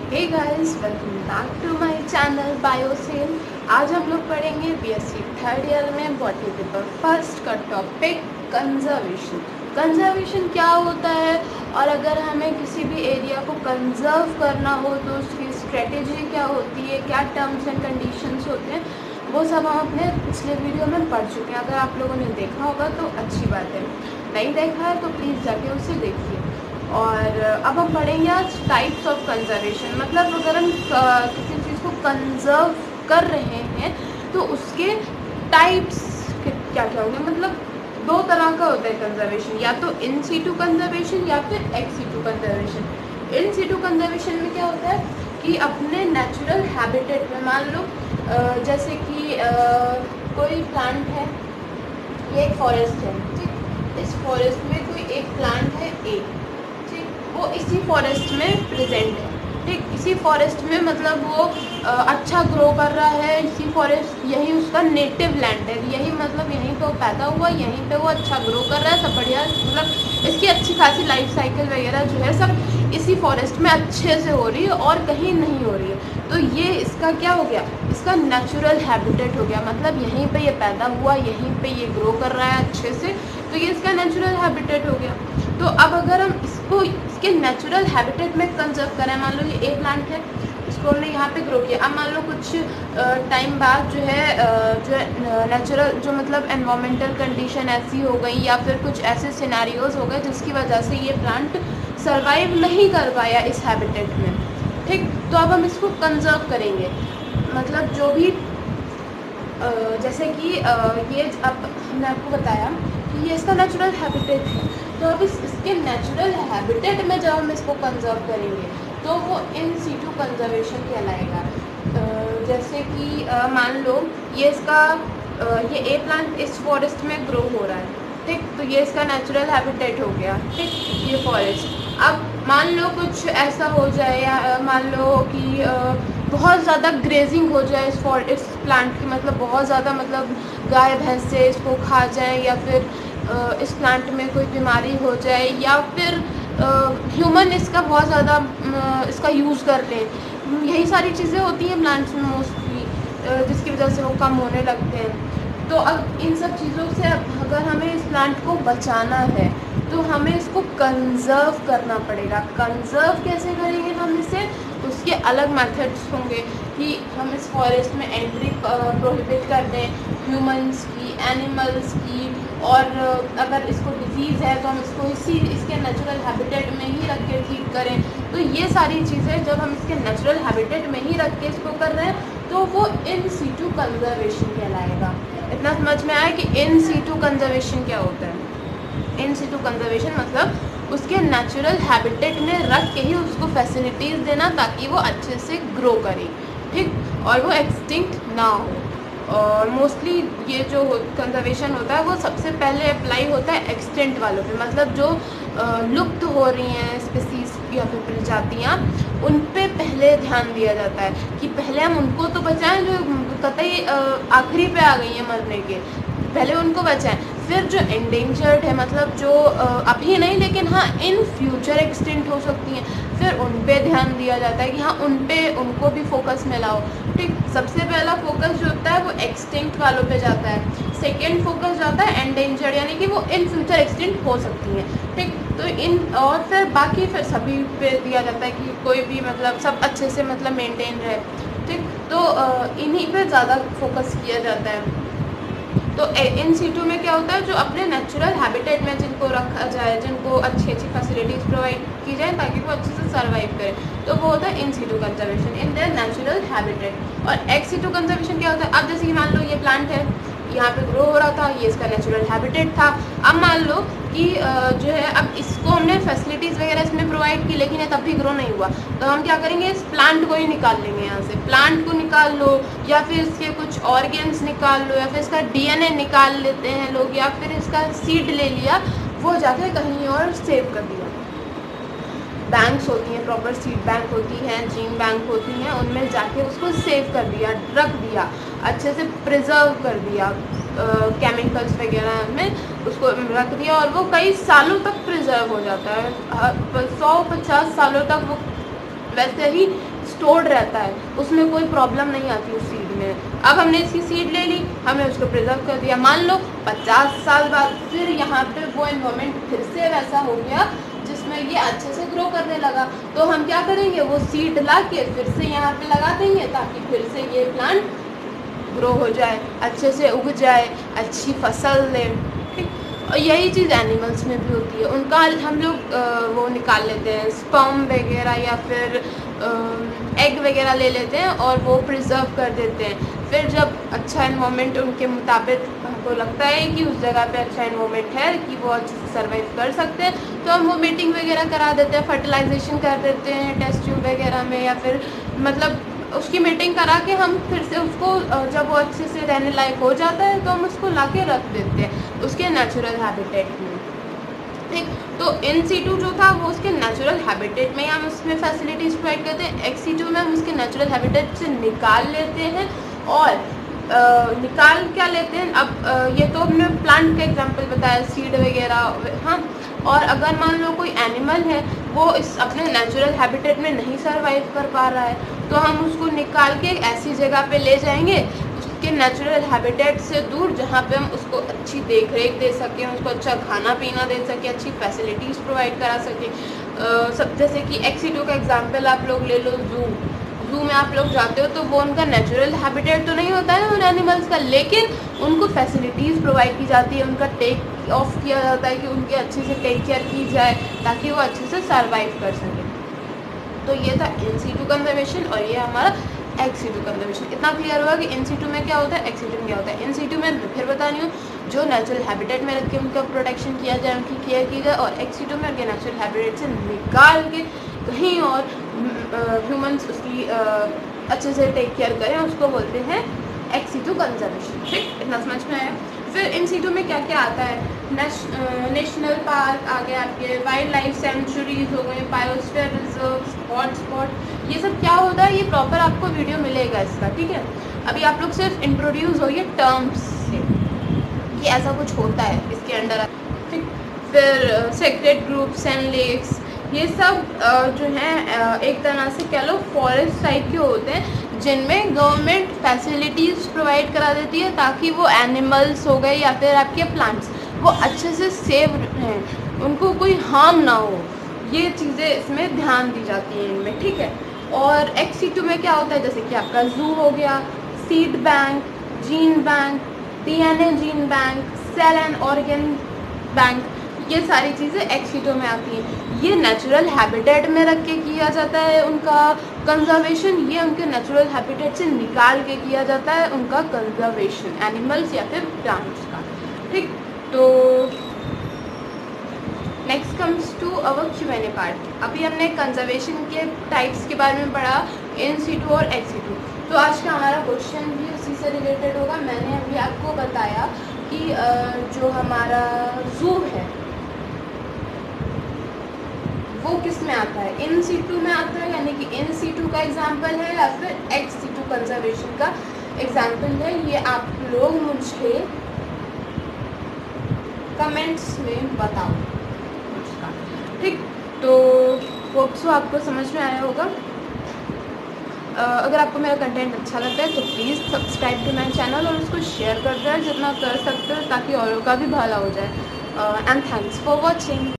Hey guys, welcome back to my channel Biocell. आज हम लोग पढ़ेंगे बीएससी थर्ड ईयर में बॉटनी पेपर फर्स्ट का टॉपिक कंजर्वेशन। कंजर्वेशन क्या होता है और अगर हमें किसी भी एरिया को कंजर्व करना हो तो उसकी स्ट्रेटेजी क्या होती है, क्या टर्म्स एंड कंडीशंस होते हैं, वो सब हम अपने पिछले वीडियो में पढ़ चुके हैं। अगर आप लोगों ने देखा होगा तो अच्छी बात है, नहीं देखा है तो प्लीज़ जाके उसे देखिए। और अब हम पढ़ेंगे आज टाइप्स ऑफ कंजर्वेशन। मतलब अगर हम किसी चीज़ को कंजर्व कर रहे हैं तो उसके टाइप्स क्या क्या होंगे। मतलब दो तरह का होता है कंजर्वेशन, या तो इन सीटू कंजर्वेशन या फिर ex situ conservation. In situ conservation में क्या होता है कि अपने नेचुरल हैबिटेट में, मान लो जैसे कि कोई प्लांट है, ये एक फॉरेस्ट है, ठीक। इस फॉरेस्ट में कोई एक प्लांट है ए, वो इसी फॉरेस्ट में प्रेजेंट है, ठीक। इसी फॉरेस्ट में मतलब वो अच्छा ग्रो कर रहा है। इसी फॉरेस्ट, यही उसका नेटिव लैंड है, यही मतलब यहीं पे वो पैदा हुआ, यहीं पे वो अच्छा ग्रो कर रहा है, सब बढ़िया। मतलब इसकी अच्छी खासी लाइफ साइकिल वगैरह जो है सब इसी फॉरेस्ट में अच्छे से हो रही है और कहीं नहीं हो रही है। तो ये इसका क्या हो गया, इसका नेचुरल हैबिटेट हो गया। मतलब यहीं पे ये पैदा हुआ, यहीं पे ये ग्रो कर रहा है अच्छे से, तो ये इसका नेचुरल हैबिटेट हो गया। तो अब अगर हम इसको इसके नेचुरल हैबिटेट में कंजर्व करें, मान लो ये ए प्लांट है, इसको हमने यहाँ पे ग्रो किया। अब मान लो कुछ टाइम बाद जो है नेचुरल जो मतलब एनवायरमेंटल कंडीशन ऐसी हो गई या फिर कुछ ऐसे सिनेरियोज हो गए जिसकी वजह से ये प्लांट सरवाइव नहीं कर पाया इस हैबिटेट में, ठीक। तो अब हम इसको कंजर्व करेंगे। मतलब जो भी जैसे कि ये अब हमने आपको बताया कि ये इसका नेचुरल हैबिटेट है, तो अब इसके नेचुरल हैबिटेट में जब हम इसको कंजर्व करेंगे तो वो इन सीटू कंजर्वेशन कहलाएगा। जैसे कि मान लो ये इसका ये ए प्लांट इस फॉरेस्ट में ग्रो हो रहा है, ठीक। तो ये इसका नेचुरल हैबिटेट हो गया, ठीक, ये फॉरेस्ट। अब मान लो कुछ ऐसा हो जाए, या मान लो कि बहुत ज़्यादा ग्रेजिंग हो जाए इस प्लांट की, मतलब बहुत ज़्यादा, मतलब गाय भैंस से इसको खा जाए, या फिर इस प्लांट में कोई बीमारी हो जाए, या फिर ह्यूमन इसका बहुत ज़्यादा इसका यूज़ कर लें। यही सारी चीज़ें होती हैं प्लांट्स में मोस्टली, जिसकी वजह से वो कम होने लगते हैं। तो अब इन सब चीज़ों से अगर हमें इस प्लांट को बचाना है तो हमें इसको कंजर्व करना पड़ेगा। कंजर्व कैसे करेंगे हम इसे, उसके अलग मेथड्स होंगे कि हम इस फॉरेस्ट में एंट्री प्रोहिबिट कर दें ह्यूमंस की, एनिमल्स की, और अगर इसको डिजीज़ है तो हम इसको इसके नेचुरल हैबिटेट में ही रख के ठीक करें। तो ये सारी चीज़ें जब हम इसके नेचुरल हैबिटेट में ही रख के इसको कर रहे हैं तो वो इन सीटू कंजर्वेशन कहलाएगा। इतना समझ में आया कि इन सीटू कंजर्वेशन क्या होता है। इन सीटू कंजर्वेशन मतलब उसके नेचुरल हैबिटेट में रख के ही उसको फैसिलिटीज़ देना ताकि वो अच्छे से ग्रो करे, ठीक, और वो एक्सटिंक्ट ना हो। और मोस्टली ये जो कंजर्वेशन होता है वो सबसे पहले अप्लाई होता है एक्सटेंट वालों पे, मतलब जो लुप्त हो रही हैं स्पीसीज या फिर प्रजातियाँ, उन पे पहले ध्यान दिया जाता है कि पहले हम उनको तो बचाएं जो कतई आखिरी पे आ गई हैं मरने के, पहले उनको बचाएं। फिर जो एंडेंजर्ड है, मतलब जो अभी नहीं लेकिन हाँ इन फ्यूचर एक्सटिंक्ट हो सकती हैं, फिर उन पे ध्यान दिया जाता है कि हाँ उनको भी फोकस में लाओ, ठीक। सबसे पहला फोकस जो होता है वो एक्सटिंक्ट वालों पे जाता है, सेकेंड फोकस जाता है एंडेंजर्ड, यानी कि वो इन फ्यूचर एक्सटिंक्ट हो सकती हैं, ठीक। तो इन और फिर बाकी फिर सभी पे दिया जाता है कि कोई भी मतलब सब अच्छे से मतलब मेंटेन रहे, ठीक। तो इन्हीं पे ज़्यादा फोकस किया जाता है। तो इन सीटू में क्या होता है, जो अपने नेचुरल हैबिटेट में जिनको रखा जाए, जिनको अच्छी अच्छी फैसिलिटीज़ प्रोवाइड की जाए ताकि वो अच्छे से सर्वाइव करें, तो वो होता है in situ conservation in their natural habitat. और एक्स सीटू कंजर्वेशन क्या होता है, अब जैसे कि मान लो ये प्लांट है, यहाँ पे ग्रो हो रहा था, ये इसका नेचुरल हैबिटेट था। अब मान लो कि जो है अब इसको हमने फैसिलिटीज़ वगैरह इसमें प्रोवाइड की लेकिन ये तब भी ग्रो नहीं हुआ, तो हम क्या करेंगे, इस प्लांट को ही निकाल लेंगे यहाँ से। प्लांट को निकाल लो या फिर इसके कुछ ऑर्गेन्स निकाल लो या फिर इसका डीएनए निकाल लेते हैं लोग, या फिर इसका सीड ले लिया, वो जाके कहीं और सेव कर दिया। बैंक्स होती हैं, प्रॉपर सीड बैंक होती हैं, जीन बैंक होती हैं, उनमें जाके उसको सेव कर दिया, रख दिया, अच्छे से प्रिजर्व कर दिया, केमिकल्स वगैरह में उसको रख दिया, और वो कई सालों तक प्रिजर्व हो जाता है। 100-50 सालों तक वो वैसे ही स्टोर्ड रहता है, उसमें कोई प्रॉब्लम नहीं आती उस सीड में। अब हमने इसकी सीड ले ली, हमने उसको प्रिजर्व कर दिया, मान लो 50 साल बाद फिर यहाँ पे वो एनवायरनमेंट फिर से वैसा हो गया जिसमें ये अच्छे से ग्रो करने लगा, तो हम क्या करेंगे, वो सीड ला के फिर से यहाँ पे लगा देंगे ताकि फिर से ये प्लांट ग्रो हो जाए, अच्छे से उग जाए, अच्छी फसल दे। ठीक, और यही चीज़ एनिमल्स में भी होती है। उनका हम लोग वो निकाल लेते हैं, स्पर्म वगैरह या फिर एग वगैरह ले लेते हैं और वो प्रिजर्व कर देते हैं। फिर जब अच्छा एनवायरनमेंट उनके मुताबिक हमको लगता है कि उस जगह पे अच्छा एनवायरनमेंट है कि वो अच्छे से सर्वाइव कर सकते हैं, तो हम वो मीटिंग वगैरह करा देते हैं, फर्टिलाइजेशन कर देते हैं टेस्ट ट्यूब वगैरह में, या फिर मतलब उसकी मीटिंग करा के हम फिर से उसको जब वो अच्छे से रहने लायक हो जाता है तो हम उसको ला के रख देते हैं उसके नेचुरल हैबिटेट में। ठीक, तो इन सीटू जो था वो उसके नेचुरल हैबिटेट में हम उसमें फैसिलिटीज़ प्रोवाइड करते हैं, एक्स सीटू में हम उसके नेचुरल हैबिटेट से निकाल लेते हैं। और निकाल क्या लेते हैं, अब ये तो हमने प्लांट का एग्जांपल बताया, सीड वगैरह, हाँ। और अगर मान लो कोई एनिमल है वो इस अपने नेचुरल हैबिटेट में नहीं सर्वाइव कर पा रहा है, तो हम उसको निकाल के ऐसी जगह पे ले जाएंगे उसके नेचुरल हैबिटेट से दूर, जहाँ पे हम उसको अच्छी देख रेख दे सकें, उसको अच्छा खाना पीना दे सकें, अच्छी फैसिलिटीज़ प्रोवाइड करा सकें। सब जैसे कि एक्सीटू का एग्जांपल आप लोग ले लो, जू में आप लोग जाते हो तो वो उनका नेचुरल हैबिटेट तो नहीं होता है उन एनिमल्स का, लेकिन उनको फैसिलिटीज़ प्रोवाइड की जाती है, उनका टेक ऑफ किया जाता है कि उनके अच्छे से टेक केयर की जाए ताकि वो अच्छे से सर्वाइव कर सकें। तो ये था इन सीटू कंजर्वेशन और ये हमारा एक्स सीटू कंजर्वेशन। इतना क्लियर हुआ कि इन सीटू में क्या होता है, एक्स सीटू में क्या होता है। इन सीटू में मैं फिर बता रही हूँ, जो नेचुरल हैबिटेट में रख के उनका प्रोटेक्शन किया जाए, उनकी केयर की जाए, और एक्स सीटू में उनके नेचुरल हैबिटेट से निकाल के कहीं और ह्यूमंस उसकी अच्छे से टेक केयर करें, उसको बोलते हैं एक्स सीटू कंजर्वेशन। ठीक, इतना समझ में आया। फिर इन सीटू में क्या क्या आता है, नेशनल पार्क आ गए आपके, वाइल्ड लाइफ सेंचुरीज हो गए, बायोस्फीयर रिजर्व, हॉटस्पॉट, ये सब क्या होता है, ये प्रॉपर आपको वीडियो मिलेगा इसका। ठीक है, अभी आप लोग सिर्फ इंट्रोड्यूस हो ये टर्म्स से कि ऐसा कुछ होता है इसके अंडर। ठीक, फिर सेक्रेड ग्रुप्स एंड लेक्स, ये सब जो हैं एक तरह से कह लो फॉरेस्ट टाइप के होते हैं जिनमें गवर्नमेंट फैसिलिटीज़ प्रोवाइड करा देती है ताकि वो एनिमल्स हो गए या फिर आपके प्लांट्स वो अच्छे से सेव रहें, उनको कोई हार्म ना हो, ये चीज़ें इसमें ध्यान दी जाती हैं इनमें। ठीक है, और एक्स सीटू में क्या होता है, जैसे कि आपका जू हो गया, seed bank, gene bank, DNA gene bank, cell and organ bank, ये सारी चीज़ें एक्स सीटू में आती हैं। ये नेचुरल हैबिटेट में रख के किया जाता है उनका कंजर्वेशन, ये उनके नेचुरल हैबिटेट से निकाल के किया जाता है उनका कंजर्वेशन, एनिमल्स या फिर प्लांट्स का। ठीक, तो next comes to our Q&A part. अभी हमने कंजर्वेशन के टाइप्स के बारे में पढ़ा, इन सीटू और एक्स सीटू। तो आज का हमारा क्वेश्चन भी उसी से रिलेटेड होगा। मैंने अभी आपको बताया कि जो हमारा जू है वो किस में आता है, इन सीटू में आता है, यानी कि इन सीटू का एग्जाम्पल है या फिर एक्स सीटू कंजर्वेशन का एग्जाम्पल है, ये आप लोग मुझे कमेंट्स में बताओ। ठीक, तो होप सो आपको समझ में आया होगा। अगर आपको मेरा कंटेंट अच्छा लगता है तो please subscribe to my channel और उसको शेयर कर दें जितना कर सकते हो ताकि औरों का भी भला हो जाए। And thanks for watching.